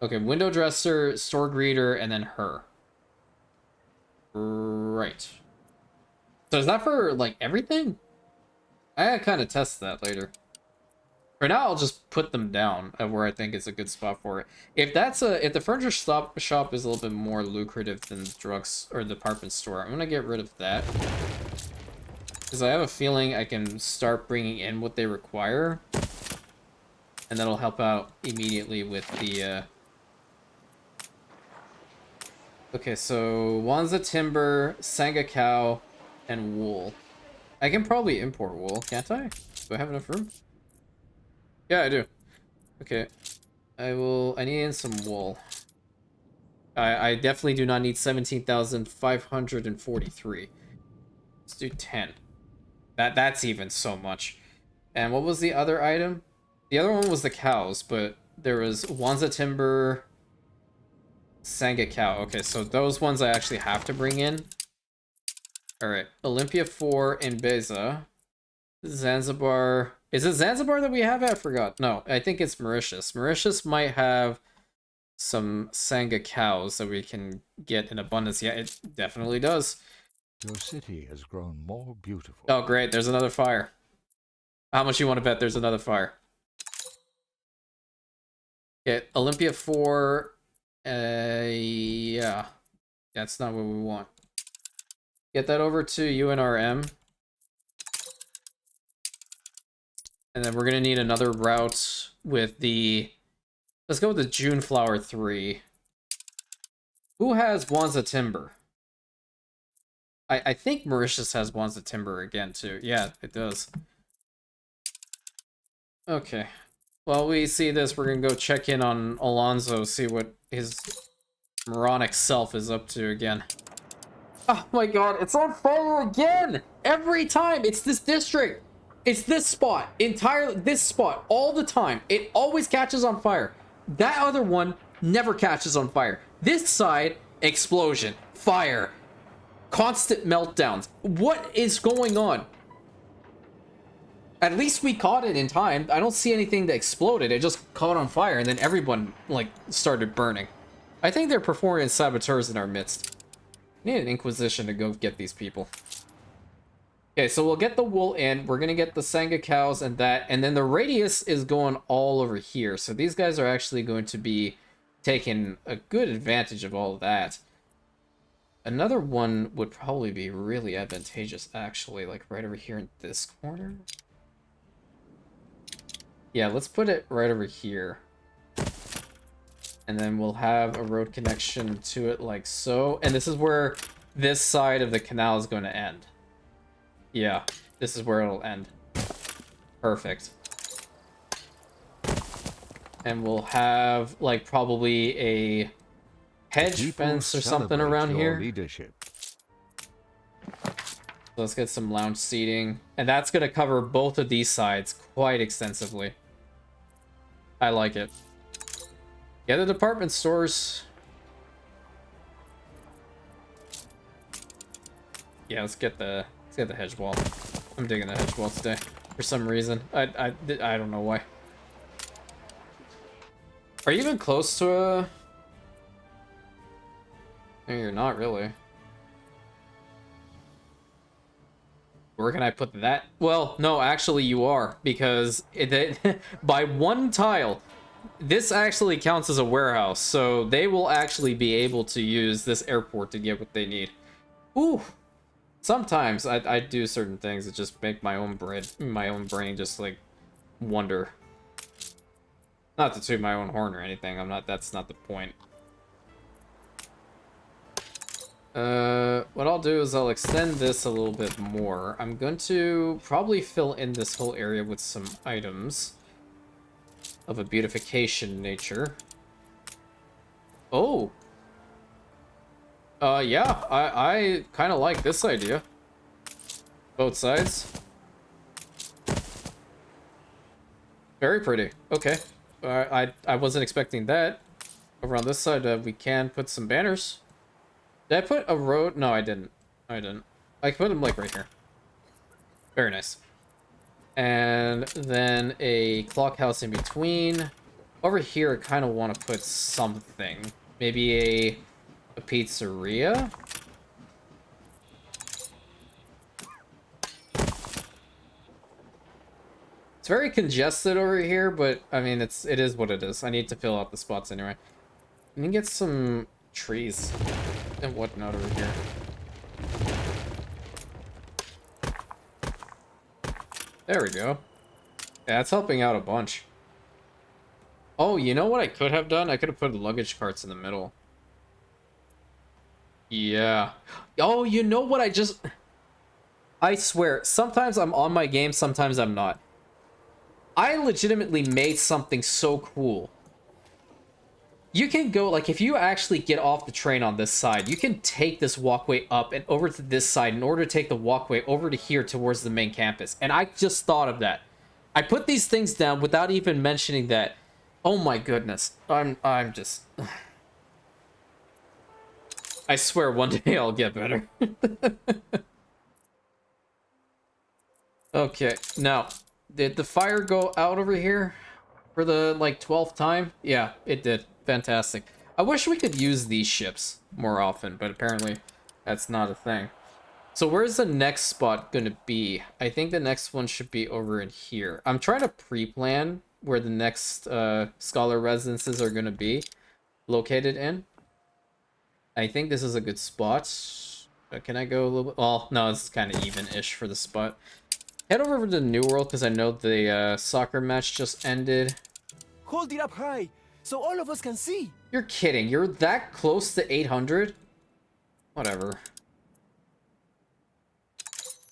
Okay, window dresser, store greeter, and then her. Right. So is that for, like, everything? I gotta kind of test that later. For now, I'll just put them down at where I think is a good spot for it. If the furniture shop is a little bit more lucrative than the drugs or the department store, I'm gonna get rid of that. Because I have a feeling I can start bringing in what they require. And that'll help out immediately with the, Okay, so Wanza timber, Sanga cow, and wool. I can probably import wool, can't I? Do I have enough room? Yeah, I do. Okay. I need in some wool. I definitely do not need 17,543. Let's do 10. That's even so much. And what was the other item? The other one was the cows, but there was Wanza timber, Sanga cow. Okay, so those ones I actually have to bring in. Alright, Olympia 4 in Beza. Zanzibar. Is it Zanzibar that we have? I forgot. No, I think it's Mauritius. Mauritius might have some Sanga cows that we can get in abundance. Yeah, it definitely does. Your city has grown more beautiful. Oh, great. There's another fire. How much you want to bet there's another fire? Okay, Olympia 4. Yeah. That's not what we want. Get that over to U.N.R.M. And then we're going to need another route with the... Let's go with the June Flower 3. Who has Wanza Timber? I think Mauritius has Wanza Timber again, too. Yeah, it does. Okay. While we see this, we're going to go check in on Alonso, see what his moronic self is up to again. Oh my god, it's on fire again! Every time! It's this district! It's this spot. Entirely this spot. All the time. It always catches on fire. That other one never catches on fire. This side, explosion. Fire. Constant meltdowns. What is going on? At least we caught it in time. I don't see anything that exploded. It just caught on fire and then everyone, like, started burning. I think they're performing saboteurs in our midst. We need an Inquisition to go get these people. Okay, so we'll get the wool in. We're going to get the Sanga cows and that. And then the radius is going all over here. So these guys are actually going to be taken a good advantage of all of that. Another one would probably be really advantageous, actually, like right over here in this corner. Yeah, let's put it right over here. And then we'll have a road connection to it like so. And this is where this side of the canal is going to end. Yeah, this is where it'll end. Perfect. And we'll have, like, probably a hedge fence or something around here. Leadership. So let's get some lounge seating. And that's going to cover both of these sides quite extensively. I like it. Yeah, the department stores. Yeah, let's get the hedge wall. I'm digging the hedge wall today for some reason. I don't know why. Are you even close to a... No, you're not really. Where can I put that? Well, no, actually you are, because by one tile, this actually counts as a warehouse, so they will actually be able to use this airport to get what they need. Ooh, sometimes I do certain things that just make my own brain just like wonder. Not to toot my own horn or anything. That's not the point. What I'll do is I'll extend this a little bit more. I'm going to probably fill in this whole area with some items of a beautification nature. Oh. Yeah, I kind of like this idea. Both sides. Very pretty. Okay. I wasn't expecting that. Over on this side, we can put some banners. Did I put a road? No, I didn't. I can put them, like, right here. Very nice. And then a clock house in between. Over here, I kind of want to put something. Maybe a pizzeria? It's very congested over here, but, I mean, it is what it is. I need to fill out the spots anyway. Let me get some trees and whatnot over here. There we go. Yeah, that's helping out a bunch. Oh, you know what I could have done? I could have put luggage carts in the middle. Yeah. Oh, you know what I swear, sometimes I'm on my game, sometimes I'm not. I legitimately made something so cool. You can go, like, if you actually get off the train on this side, you can take this walkway up and over to this side in order to take the walkway over to here towards the main campus. And I just thought of that. I put these things down without even mentioning that. Oh my goodness. I'm just... I swear one day I'll get better. Okay, now, did the fire go out over here for the, like, 12th time? Yeah, it did. Fantastic. I wish we could use these ships more often, but apparently that's not a thing. So where's the next spot gonna be? I think the next one should be over in here. I'm trying to pre-plan where the next scholar residences are gonna be located in. I think this is a good spot. Can I go a little bit? Well, no, it's kind of even-ish for the spot. Head over to the New World, because I know the soccer match just ended. Hold it up high, so all of us can see. You're kidding. You're that close to 800? Whatever.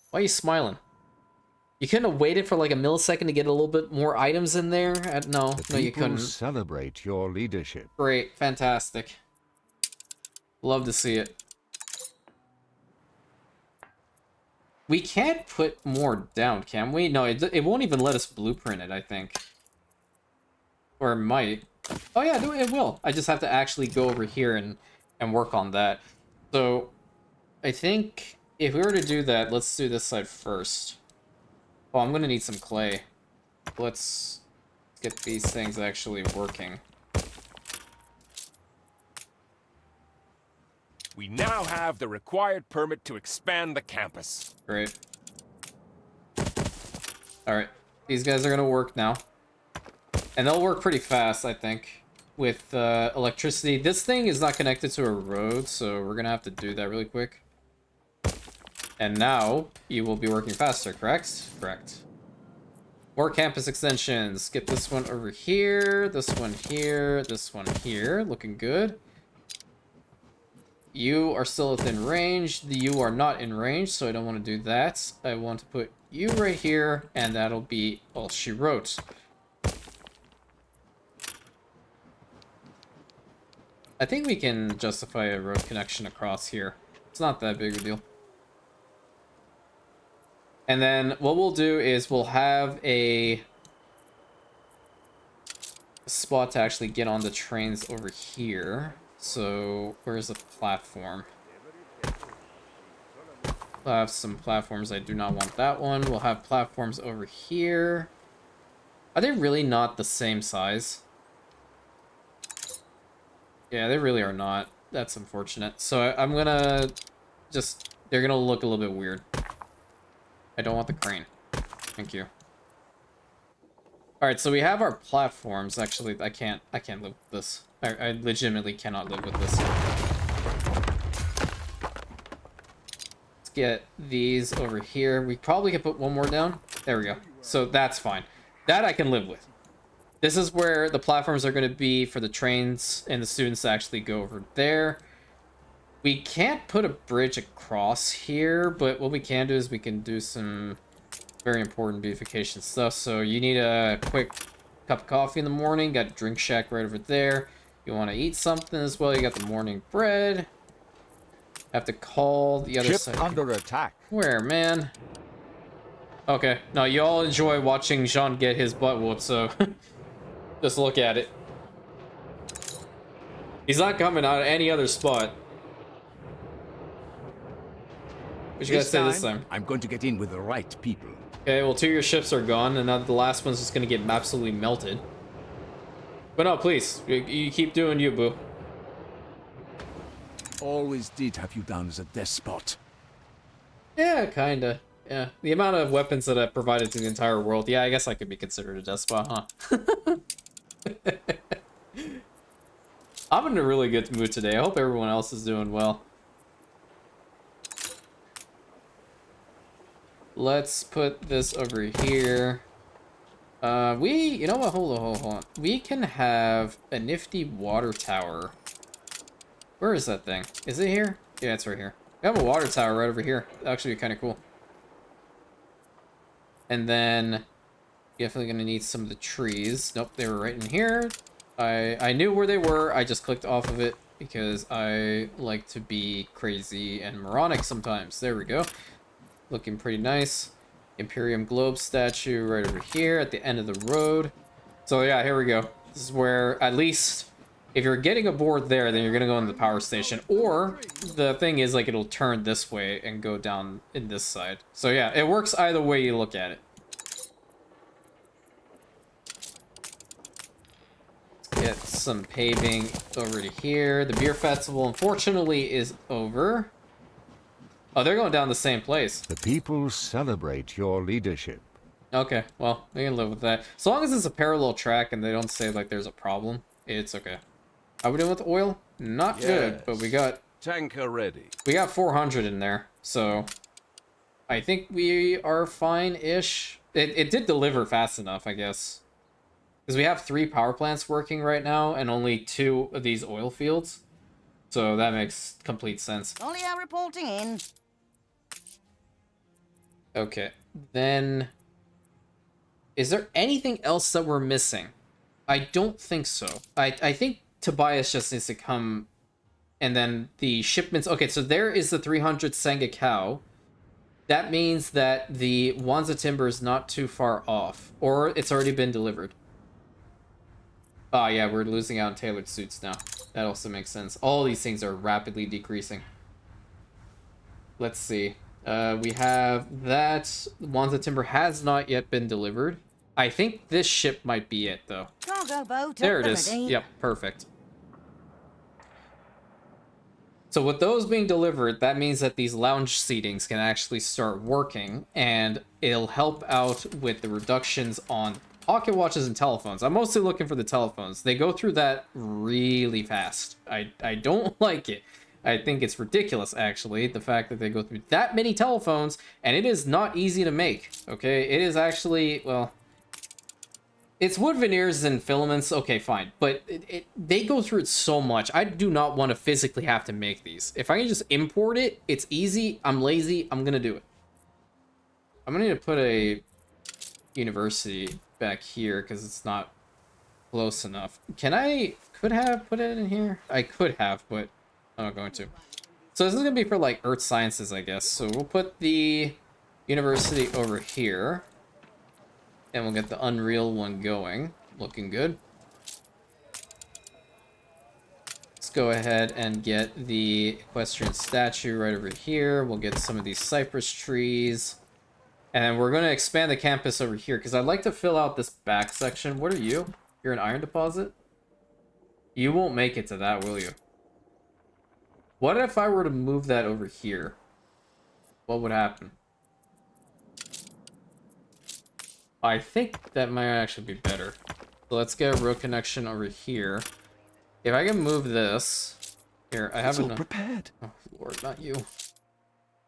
Why are you smiling? You couldn't have waited for like a millisecond to get a little bit more items in there? No, you couldn't. Celebrate your leadership. Great. Fantastic. Love to see it. We can't put more down, can we? No, it won't even let us blueprint it, I think. Or it might. Oh yeah, it will. I just have to actually go over here and work on that. So, I think if we were to do that, let's do this side first. Oh, I'm gonna need some clay. Let's get these things actually working. We now have the required permit to expand the campus. Great. Alright. These guys are gonna work now. And they'll work pretty fast, I think. with electricity. This thing is not connected to a road, so we're gonna have to do that really quick. And now you will be working faster, correct? Correct. More campus extensions. Get this one over here, this one here, this one here. Looking good. You are still within range. You are not in range, so I don't want to do that. I want to put you right here, and that'll be all she wrote. I think we can justify a road connection across here. It's not that big a deal. And then what we'll do is we'll have a spot to actually get on the trains over here. So where's the platform? We'll have some platforms. I do not want that one. We'll have platforms over here. Are they really not the same size? Yeah, they really are not. That's unfortunate. So I'm gonna just... They're gonna look a little bit weird. I don't want the crane. Thank you. Alright, so we have our platforms. Actually, I can't live with this. I legitimately cannot live with this. Let's get these over here. We probably can put one more down. There we go. So that's fine. That I can live with. This is where the platforms are going to be for the trains and the students to actually go over there. We can't put a bridge across here, but what we can do is we can do some very important beautification stuff. So you need a quick cup of coffee in the morning. Got a drink shack right over there. You want to eat something as well. You got the morning bread. Have to call the other Ship side. under attack. Where, man? Okay. No, you all enjoy watching Jean get his butt whooped, so just look at it. He's not coming out of any other spot. What you guys say this time? I'm going to get in with the right people. Okay, well, 2 of your ships are gone, and now the last one's just gonna get absolutely melted. But no, please, you keep doing you, boo. Always did have you down as a despot. Yeah, kinda. Yeah, the amount of weapons that I've provided to the entire world. Yeah, I guess I could be considered a despot, huh? I'm in a really good mood today. I hope everyone else is doing well. Let's put this over here. You know what? Hold on. We can have a nifty water tower. Where is that thing? Is it here? Yeah, it's right here. We have a water tower right over here. That'd actually be kind of cool. And then definitely gonna need some of the trees. Nope, they were right in here. I knew where they were. I just clicked off of it because I like to be crazy and moronic sometimes. There we go. Looking pretty nice. Imperium Globe statue right over here at the end of the road. So yeah, here we go. This is where, at least, if you're getting aboard there, then you're gonna go into the power station. Or, the thing is, like, it'll turn this way and go down in this side. So yeah, it works either way you look at it. Let's get some paving over to here. The beer festival, unfortunately, is over. Oh, they're going down the same place. The people celebrate your leadership. Okay, well, they can live with that. As long as it's a parallel track and they don't say, like, there's a problem, it's okay. How we doing with oil? Not good, but we got... Tanker ready. We got 400 in there, so... I think we are fine-ish. It did deliver fast enough, I guess. Because we have 3 power plants working right now and only 2 of these oil fields. So that makes complete sense. Only are reporting in. Okay, then... Is there anything else that we're missing? I don't think so. I think Tobias just needs to come... And then the shipments... Okay, so there is the 300 Senga cow. That means that the Wanza timber is not too far off. Or it's already been delivered. Oh yeah, we're losing out on tailored suits now. That also makes sense. All these things are rapidly decreasing. Let's see. We have that. Wanza timber has not yet been delivered. I think this ship might be it, though. Cargo boat. There it is. Yep, perfect. So with those being delivered, that means that these lounge seatings can actually start working, and it'll help out with the reductions on pocket watches and telephones. I'm mostly looking for the telephones. They go through that really fast. I don't like it. I think it's ridiculous, actually, the fact that they go through that many telephones, and it is not easy to make, okay? It is actually, well, it's wood veneers and filaments, okay, fine, but they go through it so much. I do not want to physically have to make these. If I can just import it, it's easy, I'm lazy, I'm gonna do it. I'm gonna need to put a university back here, because it's not close enough. Could have put it in here? I could have, but I'm not going to. So this is gonna be for like earth sciences, I guess. So we'll put the university over here, and we'll get the Unreal one going. Looking good. Let's go ahead and get the equestrian statue right over here. We'll get some of these cypress trees. And we're gonna expand the campus over here, because I'd like to fill out this back section. What are you? You're an iron deposit? You won't make it to that, will you? What if I were to move that over here? What would happen? I think that might actually be better. So let's get a road connection over here. If I can move this... Here, I have enough... prepared. Oh, Lord, not you.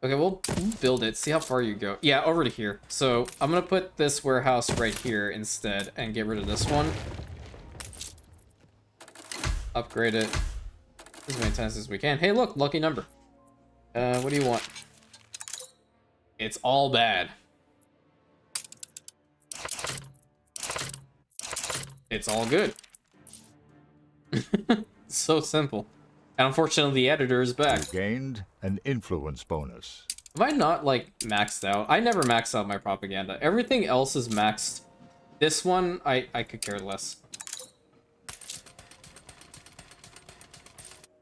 Okay, we'll build it. See how far you go. Yeah, over to here. So I'm gonna put this warehouse right here instead and get rid of this one. Upgrade it as many times as we can. Hey, look, lucky number. What do you want? It's all bad. It's all good. So simple. And unfortunately, the editor is back. You gained an influence bonus. Am I not, like, maxed out? I never maxed out my propaganda. Everything else is maxed. This one, I could care less.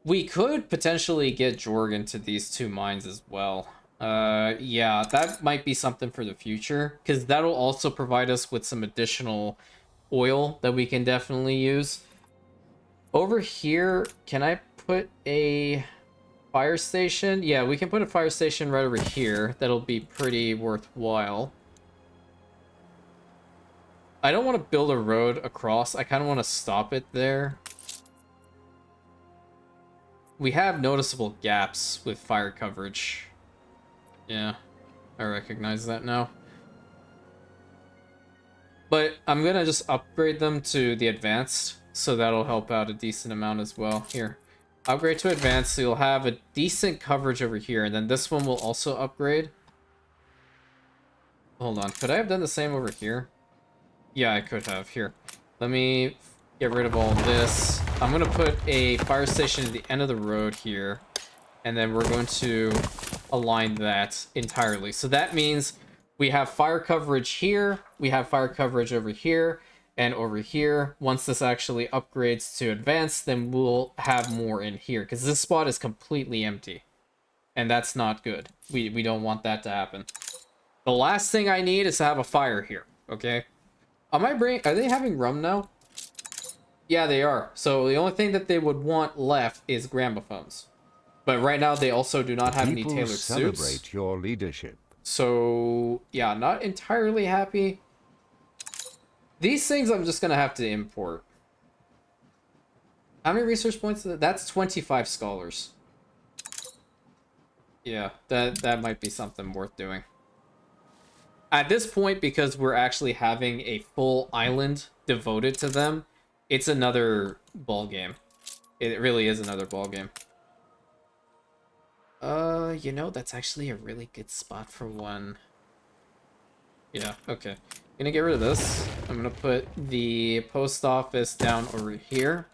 We could potentially get Jorg into these two mines as well. Yeah, that might be something for the future, because that'll also provide us with some additional oil that we can definitely use. Over here, can I put a fire station? Yeah, we can put a fire station right over here. That'll be pretty worthwhile. I don't want to build a road across. I kind of want to stop it there. We have noticeable gaps with fire coverage. Yeah, I recognize that now. But I'm gonna just upgrade them to the advanced, so that'll help out a decent amount as well. Here, upgrade to advanced, so you'll have a decent coverage over here, and then this one will also upgrade. Hold on, could I have done the same over here? Yeah, I could have. Here, let me get rid of all of this. I'm gonna put a fire station at the end of the road here, and then we're going to align that entirely. So that means we have fire coverage here, we have fire coverage over here, and over here. Once this actually upgrades to advanced, then we'll have more in here, because this spot is completely empty, and that's not good. We don't want that to happen. The last thing I need is to have a fire here, okay? Are they having rum now? Yeah, they are. So the only thing that they would want left is gramophones. But right now they also do not have any tailored suits. Celebrate your leadership. So yeah, not entirely happy. These things I'm just gonna have to import. How many research points is that? That's 25 scholars. Yeah, that might be something worth doing. At this point, because we're actually having a full island devoted to them, it's another ball game. It really is another ball game. You know, that's actually a really good spot for one. Yeah, okay. I'm gonna get rid of this. I'm gonna put the post office down over here.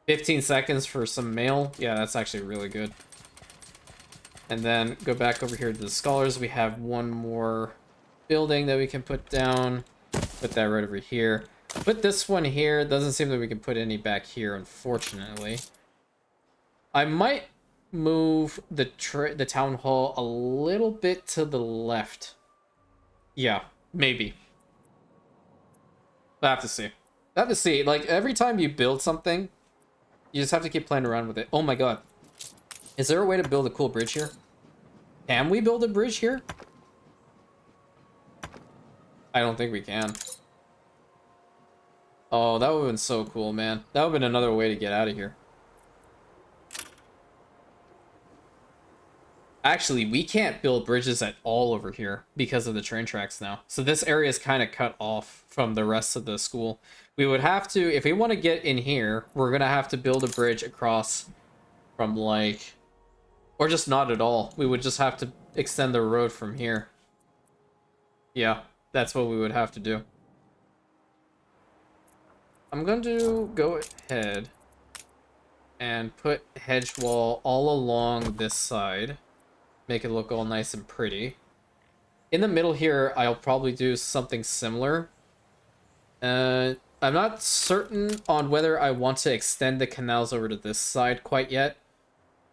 15 seconds for some mail. Yeah, that's actually really good. And then go back over here to the scholars. We have one more building that we can put down. Put that right over here. Put this one here. Doesn't seem that we can put any back here, unfortunately. I might move the town hall a little bit to the left. Yeah, maybe. I have to see. I have to see. Like, every time you build something, you just have to keep playing around with it. Oh my god. Is there a way to build a cool bridge here? Can we build a bridge here? I don't think we can. Oh, that would have been so cool, man. That would have been another way to get out of here. Actually, we can't build bridges at all over here because of the train tracks now. So this area is kind of cut off from the rest of the school. We would have to, if we want to get in here, we're going to have to build a bridge across from like, or just not at all. We would just have to extend the road from here. Yeah, that's what we would have to do. I'm going to go ahead and put hedge wall all along this side. Make it look all nice and pretty. In the middle here, I'll probably do something similar. I'm not certain on whether I want to extend the canals over to this side quite yet.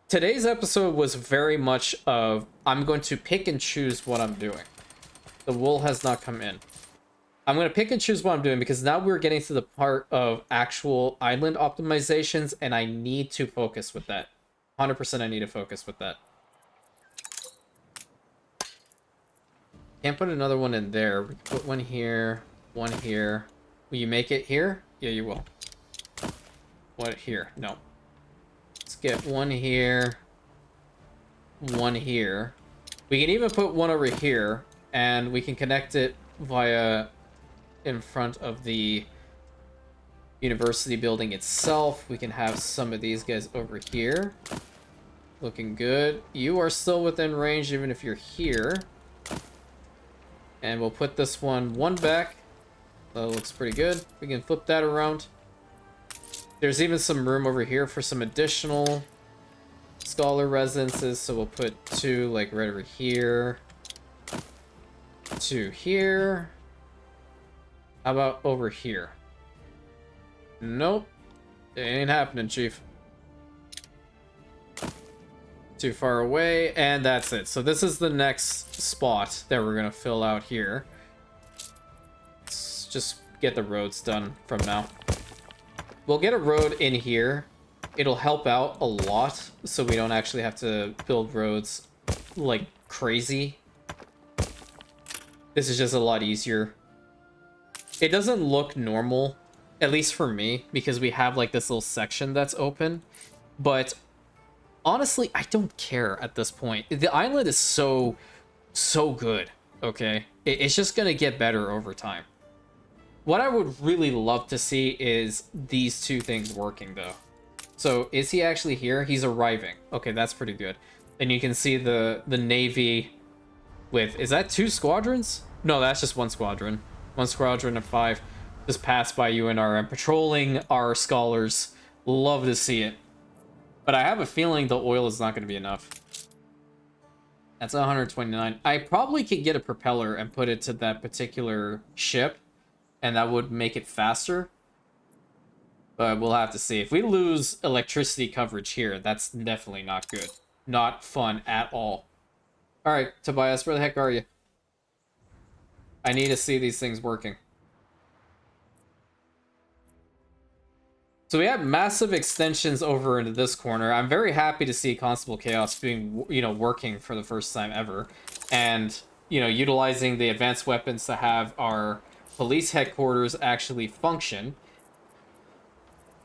Today's episode was very much of, I'm going to pick and choose what I'm doing. The wool has not come in. I'm going to pick and choose what I'm doing because now we're getting to the part of actual island optimizations, and I need to focus with that. 100% I need to focus with that. Can't put another one in there. We can put one here, one here. Will you make it here? Yeah, you will. What here? No. Let's get one here, one here. We can even put one over here, and we can connect it via in front of the university building itself. We can have some of these guys over here. Looking good. You are still within range even if you're here. And we'll put this one back. That looks pretty good. We can flip that around. There's even some room over here for some additional scholar residences. So we'll put 2 like right over here. 2 here. How about over here? Nope. It ain't happening, Chief. Too far away, and that's it. So this is the next spot that we're gonna fill out here. Let's just get the roads done from now. We'll get a road in here. It'll help out a lot, so we don't actually have to build roads like crazy. This is just a lot easier. It doesn't look normal, at least for me, because we have like this little section that's open, but honestly, I don't care at this point. The island is so good, okay? It's just gonna get better over time. What I would really love to see is these 2 things working, though. So, is he actually here? He's arriving. Okay, that's pretty good. And you can see the Navy with... Is that 2 squadrons? No, that's just 1 squadron. 1 squadron of 5 just passed by U.N.R.M. patrolling our scholars. Love to see it. But I have a feeling the oil is not going to be enough. That's 129. I probably could get a propeller and put it to that particular ship, and that would make it faster. But we'll have to see. If we lose electricity coverage here, that's definitely not good. Not fun at all. Alright, Tobias, where the heck are you? I need to see these things working. So we have massive extensions over into this corner. I'm very happy to see Constable Chaos being, working for the first time ever. And, utilizing the advanced weapons to have our police headquarters actually function.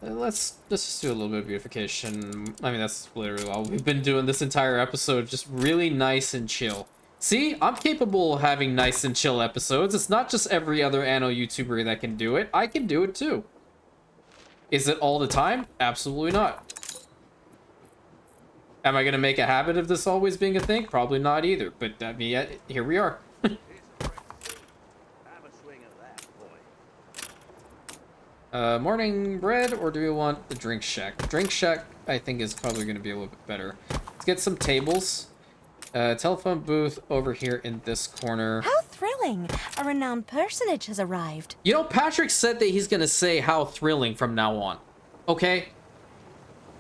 Let's just do a little bit of beautification. I mean, that's literally all we've been doing this entire episode. Just really nice and chill. See, I'm capable of having nice and chill episodes. It's not just every other Anno YouTuber that can do it. I can do it too. Is it all the time? Absolutely not. Am I going to make a habit of this always being a thing? Probably not either. But I mean, here we are. Morning bread, or do we want the drink shack? The drink shack, I think, is probably going to be a little bit better. Let's get some tables. Telephone booth over here in this corner. How thrilling! A renowned personage has arrived. You know, Patrick said that he's going to say how thrilling from now on. Okay?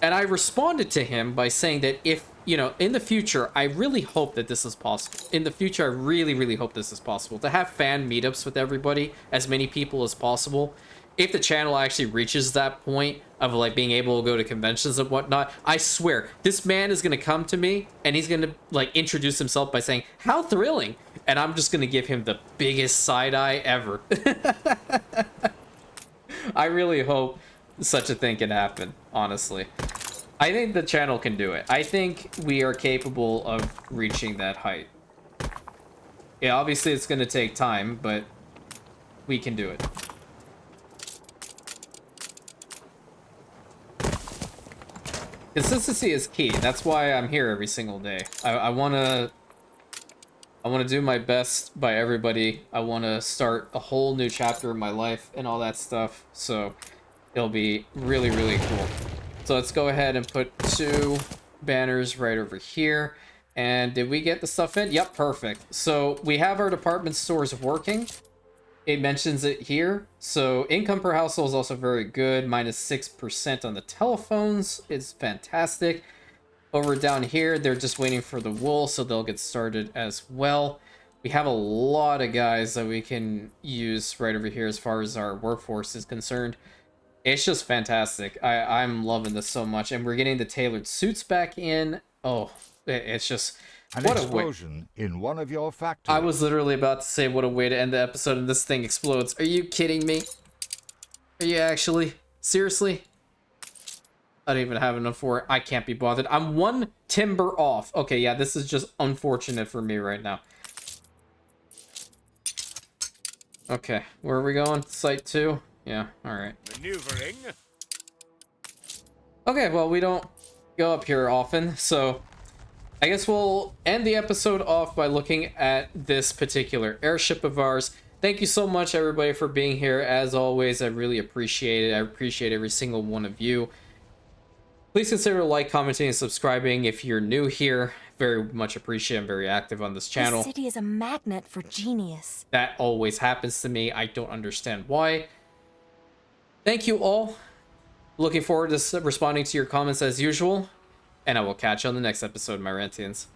And I responded to him by saying that if, in the future, I really hope that this is possible. In the future, I really, really hope this is possible. To have fan meetups with everybody, as many people as possible. If the channel actually reaches that point of like being able to go to conventions and whatnot, I swear this man is gonna come to me and he's gonna like introduce himself by saying how thrilling, and I'm just gonna give him the biggest side eye ever. I really hope such a thing can happen, honestly. I think the channel can do it. I think we are capable of reaching that height. Yeah, obviously it's going to take time, but we can do it. Consistency is key. That's why I'm here every single day. I want to do my best by everybody. I want to start a whole new chapter in my life and all that stuff. So it'll be really, really cool. So let's go ahead and put 2 banners right over here. And did we get the stuff in? Yep, perfect. So we have our department stores working. It mentions it here. So income per household is also very good. -6% on the telephones. It's fantastic. Over down here, they're just waiting for the wool, so they'll get started as well. We have a lot of guys that we can use right over here as far as our workforce is concerned. It's just fantastic. I'm loving this so much. And we're getting the tailored suits back in. Oh, it's just... An what a way. explosion in one of your factories. I was literally about to say what a way to end the episode and this thing explodes. Are you kidding me? Are you actually? Seriously? I don't even have enough for it. I can't be bothered. I'm 1 timber off. Okay, yeah, this is just unfortunate for me right now. Okay, where are we going? Site 2? Yeah, alright. Maneuvering. Okay, well, we don't go up here often, so I guess we'll end the episode off by looking at this particular airship of ours. Thank you so much, everybody, for being here. As always, I really appreciate it. I appreciate every single one of you. Please consider like, commenting, and subscribing if you're new here. Very much appreciate. I'm very active on this channel. This city is a magnet for genius. That always happens to me. I don't understand why. Thank you all. Looking forward to responding to your comments as usual. And I will catch you on the next episode, my Rantians.